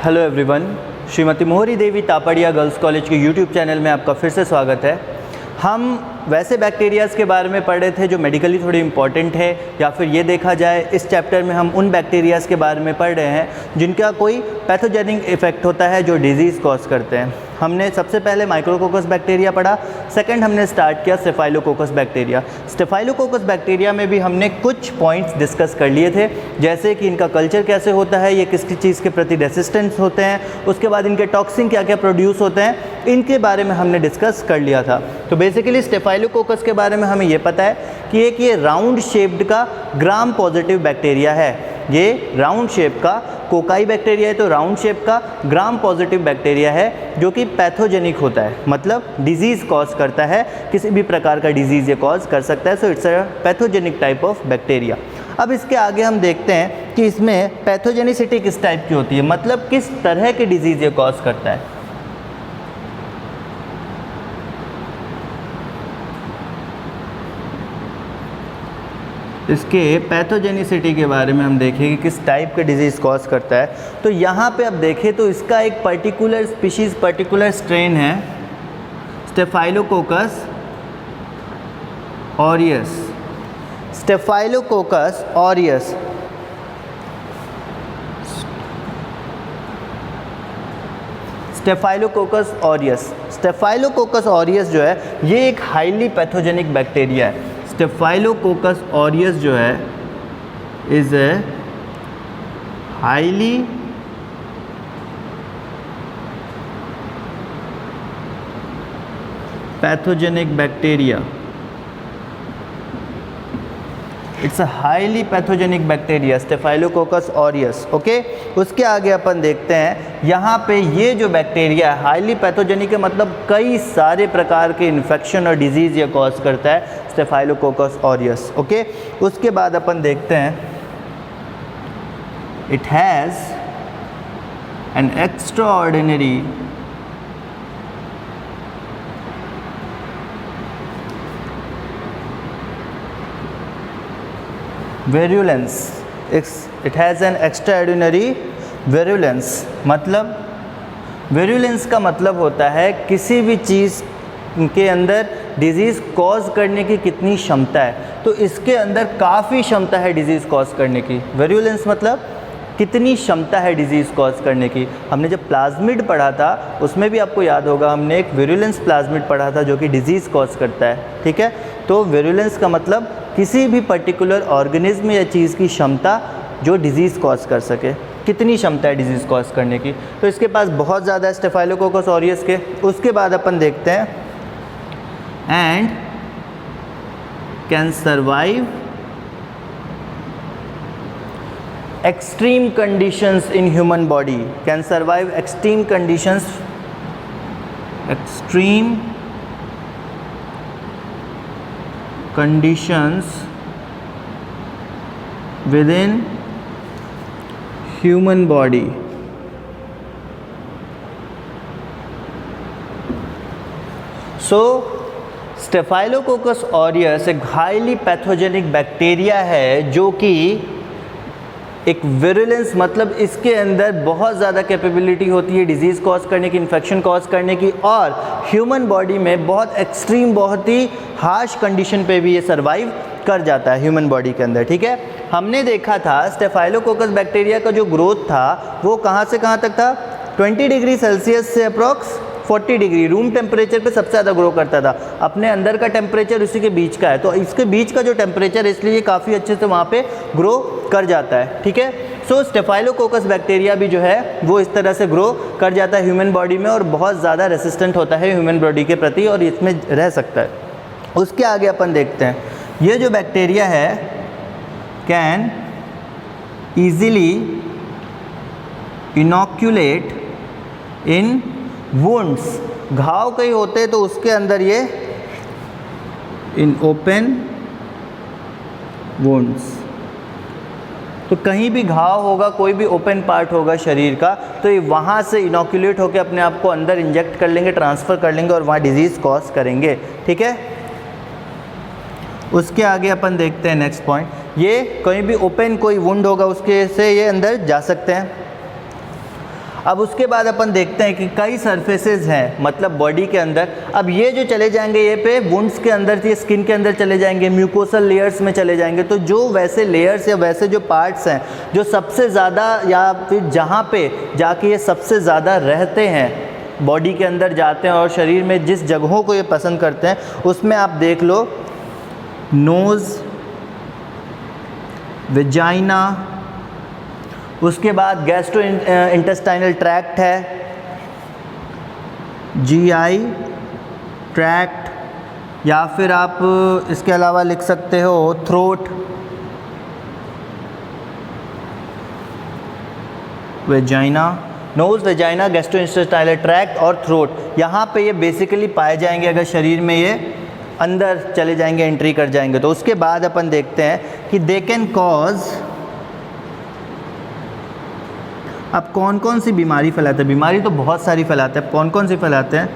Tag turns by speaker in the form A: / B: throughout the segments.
A: Hello everyone, Shrimati मोहरी देवी Tapadia girls college के YouTube channel में आपका फिर से स्वागत है। हम वैसे बैक्टीरियाज़ के बारे में पढ़ रहे थे जो मेडिकली थोड़ी इंपॉर्टेंट है, या फिर ये देखा जाए इस चैप्टर में हम उन बैक्टीरियाज़ के बारे में पढ़ रहे हैं जिनका कोई पैथोजेनिक इफेक्ट होता है जो डिजीज़ कॉज करते हैं। हमने सबसे पहले माइक्रोकोकस बैक्टीरिया पढ़ा, सेकंड हमने स्टार्ट किया स्टेफाइलोकोकस बैक्टीरिया। स्टेफाइलोकोकस बैक्टीरिया में भी हमने कुछ पॉइंट्स डिस्कस कर लिए थे, जैसे कि इनका कल्चर कैसे होता है, ये किस चीज़ के प्रति रेसिस्टेंट होते हैं, उसके बाद इनके टॉक्सिन क्या क्या प्रोड्यूस होते हैं, इनके बारे में हमने डिस्कस कर लिया था। तो बेसिकली स्टेफाइलोकोकस के बारे में हमें ये पता है कि ये राउंड शेप्ड का ग्राम पॉजिटिव बैक्टीरिया है। ये राउंड शेप का कोकाई बैक्टीरिया है, तो राउंड शेप का ग्राम पॉजिटिव बैक्टीरिया है जो कि पैथोजेनिक होता है, मतलब डिजीज़ कॉज करता है, किसी भी प्रकार का डिजीज़ ये कॉज कर सकता है। So it's a pathogenic type of bacteria. अब इसके आगे हम देखते हैं कि इसमें पैथोजेनिसिटी किस टाइप की होती है, मतलब किस तरह के डिजीज़ ये कॉज करता है। इसके पैथोजेनिसिटी के बारे में हम देखेंगे किस टाइप के डिजीज़ कॉज करता है। तो यहाँ पे अब देखें तो इसका एक पर्टिकुलर स्पीशीज़, पर्टिकुलर स्ट्रेन है staphylococcus aureus. Staphylococcus aureus staphylococcus aureus staphylococcus aureus जो है ये एक हाईली पैथोजेनिक बैक्टीरिया है। स्टेफाइलोकोकस ऑरियस जो है is a highly pathogenic bacteria. It's a highly pathogenic bacteria staphylococcus aureus. Okay, उसके आगे अपन देखते हैं यहाँ पे ये जो बैक्टीरिया है हाईली पैथोजेनिक है, मतलब कई सारे प्रकार के इन्फेक्शन और डिजीज़ ये कॉज करता है स्टेफाइलोकोकस ऑरियस। ओके, उसके बाद अपन देखते हैं it has an extraordinary virulence। it has an extraordinary virulence। मतलब virulence का मतलब होता है किसी भी चीज़ के अंदर डिजीज़ कॉज करने की कितनी क्षमता है। तो इसके अंदर काफ़ी क्षमता है डिजीज़ कॉज करने की। virulence मतलब कितनी क्षमता है डिजीज़ कॉज करने की। हमने जब प्लाज्मिड पढ़ा था उसमें भी आपको याद होगा, हमने एक विरुलेंस प्लाज्मिड पढ़ा था जो कि डिजीज़ कॉज करता है। ठीक है, तो विरुलेंस का मतलब किसी भी पर्टिकुलर ऑर्गेनिज्म या चीज़ की क्षमता जो डिजीज़ कॉज कर सके, कितनी क्षमता है डिजीज़ कॉज करने की। तो इसके पास बहुत ज़्यादा है स्टेफाइलोकोकस ऑरियस के। उसके बाद अपन देखते हैं and can survive extreme conditions in human body. Can survive extreme conditions, extreme conditions within human body। So staphylococcus aureus एक हाईली पैथोजेनिक बैक्टीरिया है जो कि एक विरुलेंस, मतलब इसके अंदर बहुत ज़्यादा कैपेबिलिटी होती है डिजीज़ कॉज करने की, इन्फेक्शन कॉज करने की, और ह्यूमन बॉडी में बहुत एक्सट्रीम, बहुत ही हार्श कंडीशन पे भी ये सर्वाइव कर जाता है ह्यूमन बॉडी के अंदर। ठीक है, हमने देखा था स्टेफाइलोकोकस बैक्टीरिया का जो ग्रोथ था वो कहाँ से कहाँ तक था, 20 डिग्री सेल्सियस से अप्रॉक्स 40 डिग्री रूम टेम्परेचर पे सबसे ज़्यादा ग्रो करता था। अपने अंदर का टेम्परेचर उसी के बीच का है, तो इसके बीच का जो टेम्परेचर है इसलिए काफ़ी अच्छे से वहाँ पे ग्रो कर जाता है। ठीक है, सो स्टेफाइलोकोकस बैक्टीरिया भी जो है वो इस तरह से ग्रो कर जाता है ह्यूमन बॉडी में और बहुत ज़्यादा रेसिस्टेंट होता है ह्यूमन बॉडी के प्रति और इसमें रह सकता है। उसके आगे अपन देखते हैं ये जो बैक्टीरिया है can easily inoculate in wounds. घाव कहीं होते हैं तो उसके अंदर ये इन ओपन वुंड्स, तो कहीं भी घाव होगा, कोई भी ओपन पार्ट होगा शरीर का, तो ये वहाँ से इनोक्यूलेट होकर अपने आप को अंदर इंजेक्ट कर लेंगे, ट्रांसफ़र कर लेंगे और वहाँ डिजीज़ कॉज करेंगे। ठीक है, उसके आगे अपन देखते हैं नेक्स्ट पॉइंट, ये कहीं भी ओपन कोई वुंड होगा उसके से ये अंदर जा सकते हैं। अब उसके बाद अपन देखते हैं कि कई सरफेसेस हैं मतलब बॉडी के अंदर। अब ये जो चले जाएंगे ये पे वुंड्स के अंदर, ये स्किन के अंदर चले जाएंगे, म्यूकोसल लेयर्स में चले जाएंगे। तो जो वैसे लेयर्स या वैसे जो पार्ट्स हैं जो सबसे ज़्यादा या फिर जहाँ पे जाके ये सबसे ज़्यादा रहते हैं बॉडी के अंदर जाते हैं और शरीर में जिस जगहों को ये पसंद करते हैं, उसमें आप देख लो नोज़, वेजाइना, उसके बाद गैस्ट्रो इंटेस्टाइनल ट्रैक्ट है, जीआई ट्रैक्ट, या फिर आप इसके अलावा लिख सकते हो throat, vagina, nose, vagina, gastrointestinal tract और थ्रोट। यहाँ पे ये बेसिकली पाए जाएंगे अगर शरीर में ये अंदर चले जाएंगे, एंट्री कर जाएंगे। तो उसके बाद अपन देखते हैं कि दे कैन कॉज, अब कौन कौन सी बीमारी फैलाते हैं। बीमारी तो बहुत सारी फैलाते हैं, कौन कौन सी फैलाते हैं।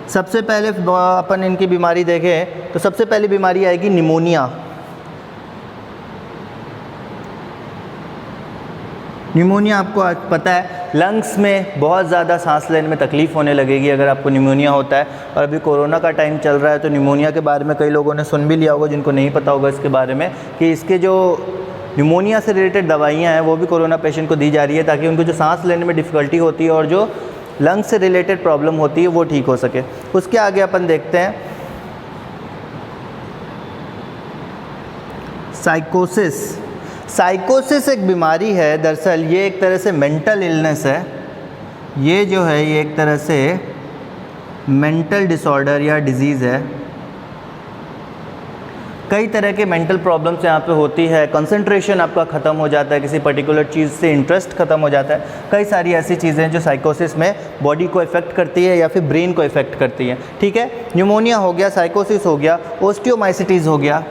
A: सबसे पहले अपन इनकी बीमारी देखें तो सबसे पहली बीमारी आएगी निमोनिया। निमोनिया आपको आज पता है लंग्स में बहुत ज़्यादा सांस लेने में तकलीफ़ होने लगेगी अगर आपको निमोनिया होता है। और अभी कोरोना का टाइम चल रहा है तो निमोनिया के बारे में कई लोगों ने सुन भी लिया होगा, जिनको नहीं पता होगा इसके बारे में कि इसके जो निमोनिया से रिलेटेड दवाइयाँ हैं वो भी कोरोना पेशेंट को दी जा रही है ताकि उनको जो सांस लेने में डिफ़िकल्टी होती है और जो लंग्स से रिलेटेड प्रॉब्लम होती है वो ठीक हो सके। उसके आगे अपन देखते हैं साइकोसिस। साइकोसिस एक बीमारी है, दरअसल ये एक तरह से मेंटल इलनेस है। ये जो है ये एक तरह से मेंटल डिसऑर्डर या डिजीज़ है। कई तरह के मेंटल प्रॉब्लम्स यहाँ पे होती है। कंसंट्रेशन आपका ख़त्म हो जाता है, किसी पर्टिकुलर चीज़ से इंटरेस्ट ख़त्म हो जाता है। कई सारी ऐसी चीज़ें जो साइकोसिस में बॉडी को इफ़ेक्ट करती है या फिर ब्रेन को इफ़ेक्ट करती है। ठीक है, न्यूमोनिया हो गया, साइकोसिस हो गया, ओस्टियोमाइसिटीज़ हो गया,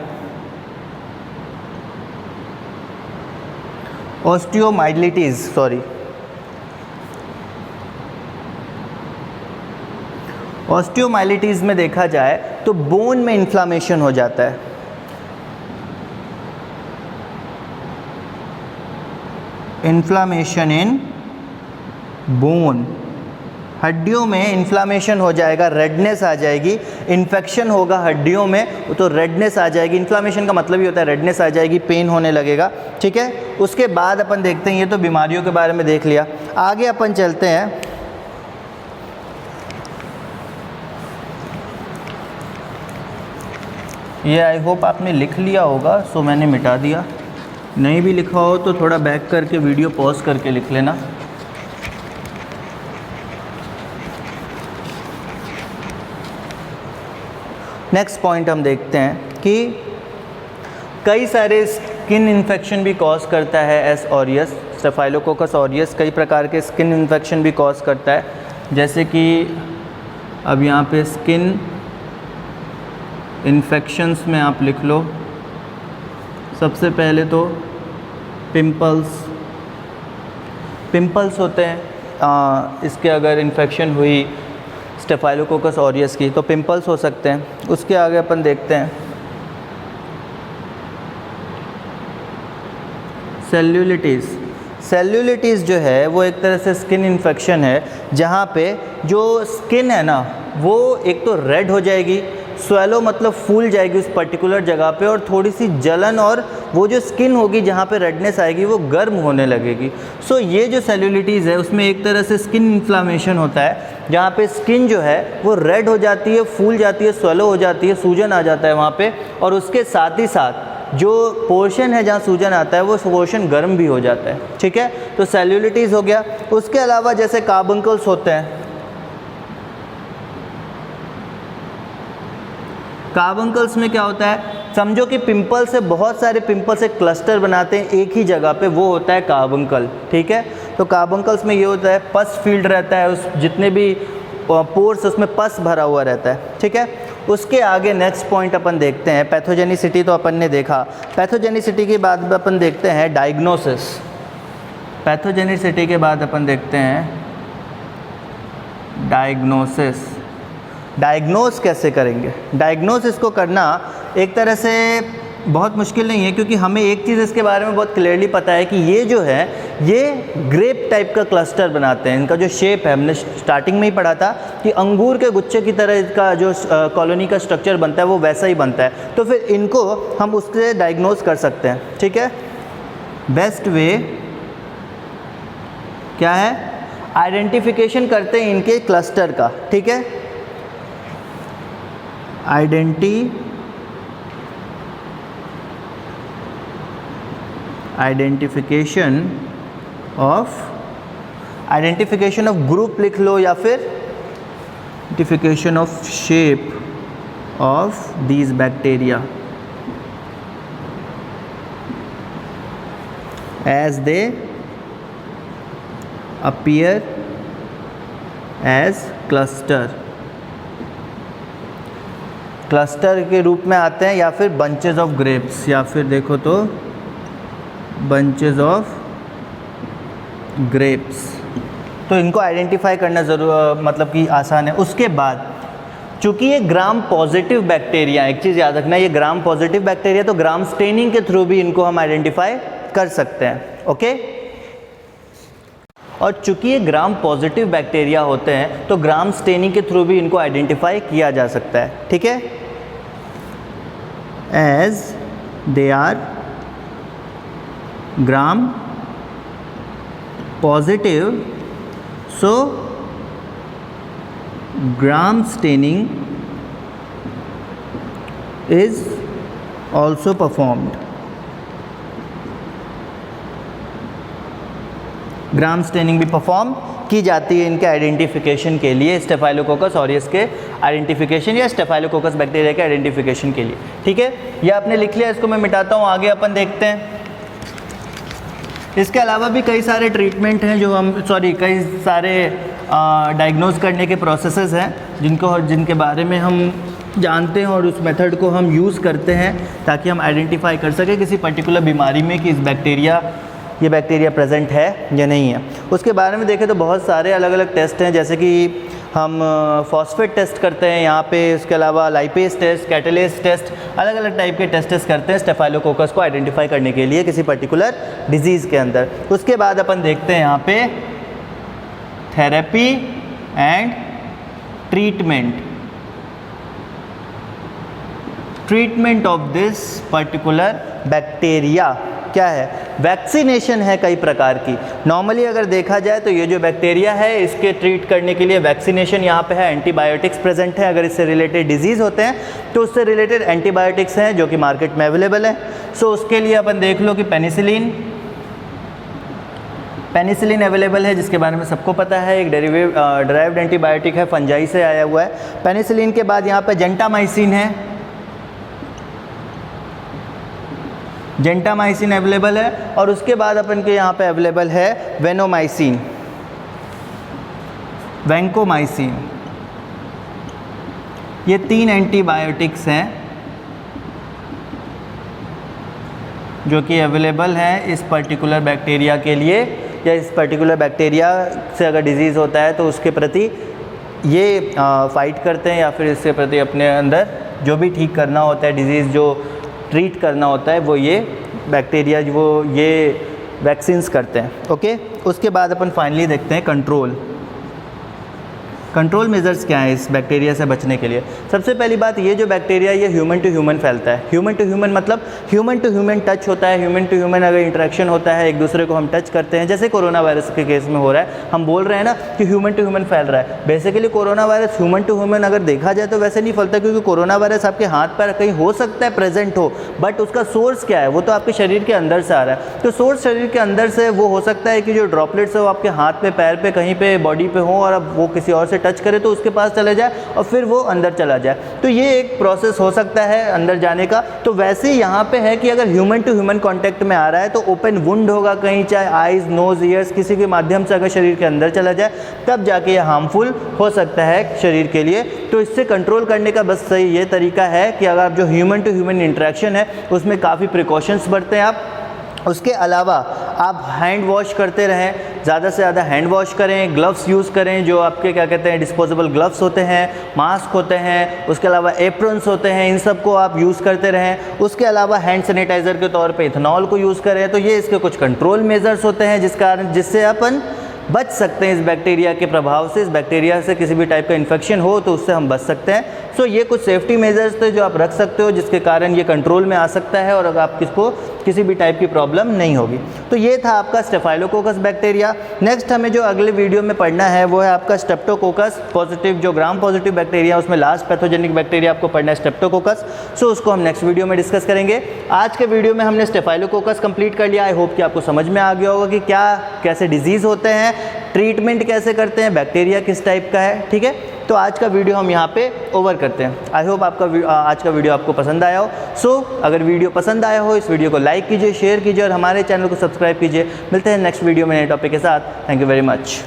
A: ऑस्टियोमाइलिटीज़ सॉरी, ऑस्टियोमाइलिटीज़ में देखा जाए तो बोन में इन्फ्लामेशन हो जाता है। इन्फ्लामेशन इन बोन, हड्डियों में इन्फ्लामेशन हो जाएगा, रेडनेस आ जाएगी, इन्फेक्शन होगा हड्डियों में तो रेडनेस आ जाएगी। इन्फ्लामेशन का मतलब ही होता है रेडनेस आ जाएगी, पेन होने लगेगा। ठीक है, उसके बाद अपन देखते हैं, ये तो बीमारियों के बारे में देख लिया। आगे अपन चलते हैं ये आई होप आपने लिख लिया होगा, सो मैंने मिटा दिया। नहीं भी लिखा हो तो थोड़ा बैक करके वीडियो पॉज करके लिख लेना। नेक्स्ट पॉइंट हम देखते हैं कि कई सारे स्किन इन्फेक्शन भी कॉज करता है एस ऑरियस, स्टेफाइलोकोकस ऑरियस कई प्रकार के स्किन इन्फेक्शन भी कॉज करता है। जैसे कि अब यहाँ पे स्किन इन्फेक्शंस में आप लिख लो, सबसे पहले तो पिंपल्स होते हैं। इसके अगर इन्फेक्शन हुई स्टेफाइलोकोकस ऑरियस की तो पिंपल्स हो सकते हैं। उसके आगे अपन देखते हैं सेल्यूलिटीज़। सेल्यूलिटीज़ जो है वो एक तरह से स्किन इन्फेक्शन है जहाँ पे जो स्किन है ना वो एक तो रेड हो जाएगी, स्वेलो मतलब फूल जाएगी उस पर्टिकुलर जगह पे, और थोड़ी सी जलन और वो जो स्किन होगी जहाँ पे रेडनेस आएगी वो गर्म होने लगेगी। सो ये जो सेल्यूलिटीज़ है उसमें एक तरह से स्किन इन्फ्लामेशन होता है जहाँ पे स्किन जो है वो रेड हो जाती है, फूल जाती है, स्वेलो हो जाती है, सूजन आ जाता है वहाँ पे, और उसके साथ ही साथ जो पोर्शन है जहाँ सूजन आता है वो पोर्शन गर्म भी हो जाता है। ठीक है, तो सेल्यूलिटीज़ हो गया। उसके अलावा जैसे कार्बंकल्स होते हैं, कार्बंकल्स में क्या होता है, समझो कि पिंपल से बहुत सारे पिंपल से क्लस्टर बनाते हैं एक ही जगह पे, वो होता है कार्बंकल। ठीक है, तो कार्बंकल्स में ये होता है पस फील्ड रहता है, उस जितने भी पोर्स उसमें पस भरा हुआ रहता है। ठीक है, उसके आगे नेक्स्ट पॉइंट अपन देखते हैं पैथोजेनिसिटी। तो अपन ने देखा पैथोजेनिसिटी के बाद अपन देखते हैं डायग्नोसिस। पैथोजेनिसिटी के बाद अपन देखते हैं डायग्नोसिस। डायग्नोस कैसे करेंगे? डायग्नोस इसको करना एक तरह से बहुत मुश्किल नहीं है, क्योंकि हमें एक चीज़ इसके बारे में बहुत क्लियरली पता है कि ये जो है ये ग्रेप टाइप का क्लस्टर बनाते हैं। इनका जो शेप है, हमने स्टार्टिंग में ही पढ़ा था कि अंगूर के गुच्छे की तरह इसका जो कॉलोनी का स्ट्रक्चर बनता है वो वैसा ही बनता है। तो फिर इनको हम उससे डायग्नोज कर सकते हैं, ठीक है। बेस्ट वे क्या है, आइडेंटिफिकेशन करते हैं इनके क्लस्टर का, ठीक है। आइडेंटिफिकेशन ऑफ ग्रुप लिख लो, या फिर identification of shape of these bacteria as they appear as cluster के रूप में आते हैं, या फिर बंचेस ऑफ ग्रेप्स, या फिर देखो तो बंचेस ऑफ ग्रेप्स। तो इनको आइडेंटिफाई करना मतलब कि आसान है। उसके बाद चूँकि ये ग्राम पॉजिटिव बैक्टीरिया, एक चीज़ याद रखना, ये ग्राम पॉजिटिव बैक्टीरिया, तो ग्राम स्टेनिंग के थ्रू भी इनको हम आइडेंटिफाई कर सकते हैं, ओके। और चूँकि ये ग्राम पॉजिटिव बैक्टीरिया होते हैं तो ग्राम स्टेनिंग के थ्रू भी इनको आइडेंटिफाई किया जा सकता है, ठीक है। As they are gram positive, so gram staining is also performed. Gram staining भी परफॉर्म की जाती है इनके आइडेंटिफिकेशन के लिए, स्टेफाइलोकोकस ऑरियस के आइडेंटिफिकेशन या स्टेफाइलोकोकस बैक्टीरिया के आइडेंटिफिकेशन के लिए, ठीक है। ये आपने लिख लिया, इसको मैं मिटाता हूँ, आगे अपन देखते हैं। इसके अलावा भी कई सारे ट्रीटमेंट हैं जो हम कई सारे डायग्नोज करने के प्रोसेसेस हैं जिनके बारे में हम जानते हैं और उस मेथड को हम यूज़ करते हैं ताकि हम आइडेंटिफाई कर सकें किसी पर्टिकुलर बीमारी में कि ये बैक्टीरिया प्रेजेंट है या नहीं है। उसके बारे में देखें तो बहुत सारे अलग अलग टेस्ट हैं, जैसे कि हम फॉस्फेट टेस्ट करते हैं यहाँ पे, उसके अलावा लाइपेज टेस्ट, कैटेलेज टेस्ट, अलग अलग टाइप के टेस्ट करते हैं स्टेफाइलोकोकस को आइडेंटिफाई करने के लिए किसी पर्टिकुलर डिजीज़ के अंदर। उसके बाद अपन देखते हैं यहाँ पे therapy and treatment of this particular bacteria क्या है, वैक्सीनेशन है कई प्रकार की। नॉर्मली अगर देखा जाए तो ये जो बैक्टीरिया है इसके ट्रीट करने के लिए वैक्सीनेशन यहाँ पे है, एंटीबायोटिक्स प्रेजेंट है। अगर इससे रिलेटेड डिजीज़ होते हैं तो उससे रिलेटेड एंटीबायोटिक्स हैं जो कि मार्केट में अवेलेबल है। सो उसके लिए अपन देख लो कि पेनिसिलिन अवेलेबल है, जिसके बारे में सबको पता है, एक डेराइव्ड एंटीबायोटिक है, फंजाई से आया हुआ है। पेनिसिलिन के बाद यहाँ पर जेंटामाइसिन अवेलेबल है, और उसके बाद अपन के यहाँ पे अवेलेबल है वैंकोमाइसिन। ये 3 एंटीबायोटिक्स हैं जो कि अवेलेबल हैं इस पर्टिकुलर बैक्टीरिया के लिए, या इस पर्टिकुलर बैक्टीरिया से अगर डिजीज़ होता है तो उसके प्रति ये फाइट करते हैं, या फिर इसके प्रति अपने अंदर जो भी ठीक करना होता है, डिजीज़ जो ट्रीट करना होता है, वो ये बैक्टीरिया ये वैक्सीन्स करते हैं, ओके। उसके बाद अपन फाइनली देखते हैं कंट्रोल मेजर्स क्या है इस बैक्टीरिया से बचने के लिए। सबसे पहली बात, ये जो बैक्टीरिया ये ह्यूमन टू ह्यूमन फैलता है। ह्यूमन टू ह्यूमन मतलब ह्यूमन टू ह्यूमन टच होता है, ह्यूमन टू ह्यूमन अगर इंटरेक्शन होता है, एक दूसरे को हम टच करते हैं, जैसे कोरोना वायरस के केस में हो रहा है। हम बोल रहे हैं ना कि ह्यूमन टू ह्यूमन फैल रहा है, basically coronavirus human to human अगर देखा जाए तो वैसे नहीं फैलता, क्योंकि कोरोना वायरस आपके हाथ पैर कहीं हो सकता है प्रेजेंट हो, बट उसका सोर्स क्या है, वो तो आपके शरीर के अंदर से आ रहा है। तो सोर्स शरीर के अंदर से वो हो सकता है कि जो ड्रॉपलेट्स है वो आपके हाथ पे, पैर पे, कहीं पे बॉडी पे हो, और अब वो किसी और से टच करे तो उसके पास चले जाए और फिर वो अंदर चला जाए। तो ये एक प्रोसेस हो सकता है अंदर जाने का। तो वैसे ही यहाँ पे है कि अगर ह्यूमन टू ह्यूमन कांटेक्ट में आ रहा है तो ओपन वुंड होगा कहीं, चाहे आईज, नोज, ईयर्स, किसी के माध्यम से अगर शरीर के अंदर चला जाए तब जाके ये हार्मफुल हो सकता है शरीर के लिए। तो इससे कंट्रोल करने का बस सही ये तरीका है कि अगर जो ह्यूमन टू ह्यूमन इंटरेक्शन है उसमें काफ़ी प्रिकॉशंस बरतें आप। उसके अलावा आप हैंड वॉश करते रहें, ज़्यादा से ज़्यादा हैंड वॉश करें, ग्लव्स यूज़ करें, जो आपके क्या कहते हैं डिस्पोजेबल ग्लव्स होते हैं, मास्क होते हैं, उसके अलावा एप्रन्स होते हैं, इन सब को आप यूज़ करते रहें। उसके अलावा हैंड सैनिटाइज़र के तौर पे इथेनॉल को यूज़ करें। तो ये इसके कुछ कंट्रोल मेजर्स होते हैं जिससे अपन बच सकते हैं इस बैक्टीरिया के प्रभाव से। इस बैक्टीरिया से किसी भी टाइप का इन्फेक्शन हो तो उससे हम बच सकते हैं। सो ये कुछ सेफ्टी मेजर्स थे जो आप रख सकते हो, जिसके कारण ये कंट्रोल में आ सकता है और अगर आप किसको किसी भी टाइप की प्रॉब्लम नहीं होगी। तो ये था आपका स्टेफाइलोकोकस बैक्टीरिया। नेक्स्ट हमें जो अगले वीडियो में पढ़ना है वो है आपका स्ट्रेप्टोकोकस पॉजिटिव, जो ग्राम पॉजिटिव बैक्टीरिया, उसमें लास्ट पैथोजेनिक बैक्टीरिया आपको पढ़ना है स्ट्रेप्टोकोकस। सो उसको हम नेक्स्ट वीडियो में डिस्कस करेंगे। आज के वीडियो में हमने स्टेफाइलोकोकस कंप्लीट कर लिया। आई होप कि आपको समझ में आ गया होगा कि क्या कैसे डिजीज़ होते हैं, ट्रीटमेंट कैसे करते हैं, बैक्टीरिया किस टाइप का है। ठीक है, तो आज का वीडियो हम यहाँ पे ओवर करते हैं। आई होप आपका आज का वीडियो आपको पसंद आया हो। सो अगर वीडियो पसंद आया हो, इस वीडियो को लाइक कीजिए, शेयर कीजिए और हमारे चैनल को सब्सक्राइब कीजिए। मिलते हैं नेक्स्ट वीडियो में नए टॉपिक के साथ। Thank you very much.